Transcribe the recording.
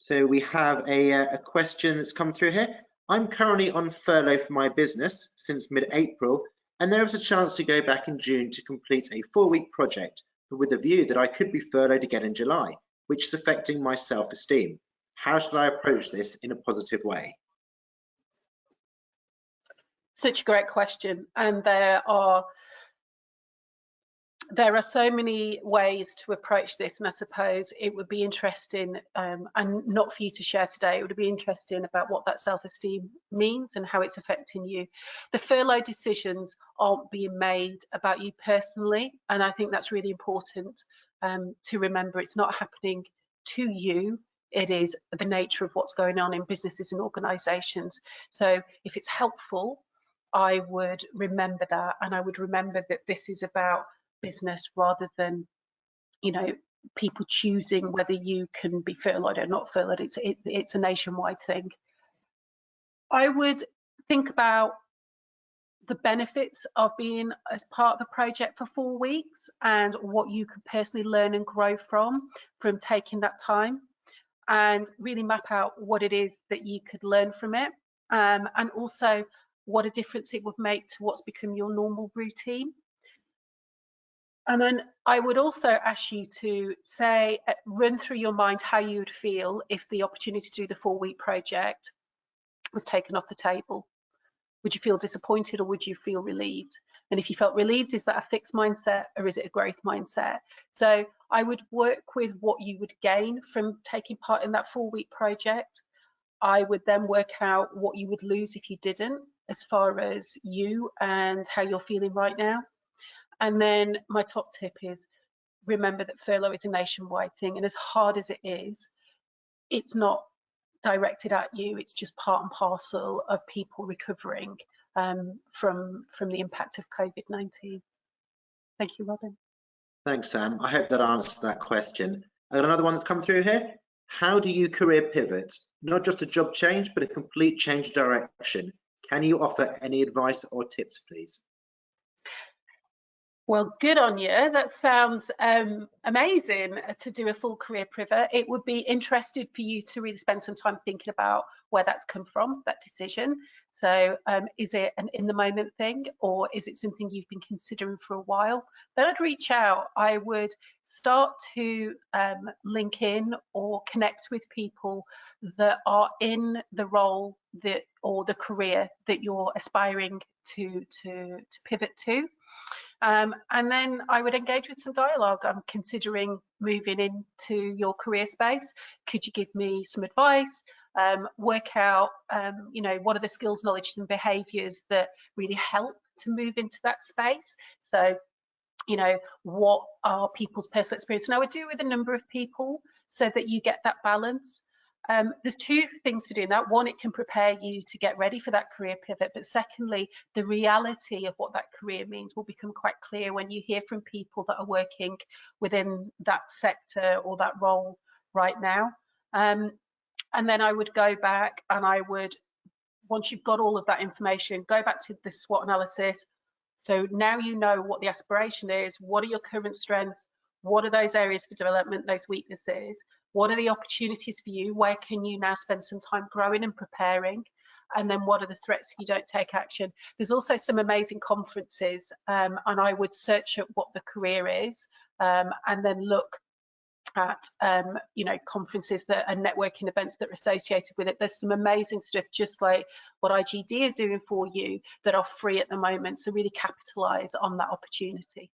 So we have a question that's come through here. I'm currently on furlough for my business since mid-April, and there is a chance to go back in June to complete a 4-week project, but with the view that I could be furloughed again in July, which is affecting my self-esteem. How should I approach this in a positive way? Such a great question, and there are so many ways to approach this, and I suppose it would be interesting, and not for you to share today, it would be interesting about what that self-esteem means and how it's affecting you. The furlough decisions aren't being made about you personally, and I think that's really important to remember. It's not happening to you. It is the nature of what's going on in businesses and organisations. So if it's helpful, I would remember that, and I would remember that this is about business rather than, you know, people choosing whether you can be furloughed or not furloughed. It's a nationwide thing. I would think about the benefits of being as part of the project for 4 weeks and what you could personally learn and grow from taking that time, and really map out what it is that you could learn from it, and also what a difference it would make to what's become your normal routine. And then I would also ask you to say, run through your mind how you would feel if the opportunity to do the 4-week project was taken off the table. Would you feel disappointed or would you feel relieved? And if you felt relieved, is that a fixed mindset or is it a growth mindset? So I would work with what you would gain from taking part in that 4-week project. I would then work out what you would lose if you didn't, as far as you and how you're feeling right now. And then my top tip is, remember that furlough is a nationwide thing, and as hard as it is, it's not directed at you. It's just part and parcel of people recovering from the impact of COVID-19. Thank you, Robin. Thanks, Sam. I hope that answers that question. I got another one that's come through here. How do you career pivot? Not just a job change, but a complete change of direction. Can you offer any advice or tips, please? Well, good on you. That sounds amazing to do a full career pivot. It would be interesting for you to really spend some time thinking about where that's come from, that decision. So is it an in the moment thing, or is it something you've been considering for a while? Then I'd reach out. I would start to link in or connect with people that are in the role that, or the career that you're aspiring to pivot to. And then I would engage with some dialogue. I'm considering moving into your career space. Could you give me some advice? Work out, you know, what are the skills, knowledge, and behaviours that really help to move into that space? So, you know, what are people's personal experience? And I would do it with a number of people so that you get that balance. There's 2 things for doing that. One, it can prepare you to get ready for that career pivot, but secondly, the reality of what that career means will become quite clear when you hear from people that are working within that sector or that role right now. And then I would go back and I would, once you've got all of that information, go back to the SWOT analysis. So now you know what the aspiration is, what are your current strengths, what are those areas for development, those weaknesses? What are the opportunities for you? Where can you now spend some time growing and preparing? And then what are the threats if you don't take action? There's also some amazing conferences, and I would search at what the career is, and then look at you know, conferences that are networking events that are associated with it. There's some amazing stuff, just like what IGD are doing for you, that are free at the moment. So really capitalize on that opportunity.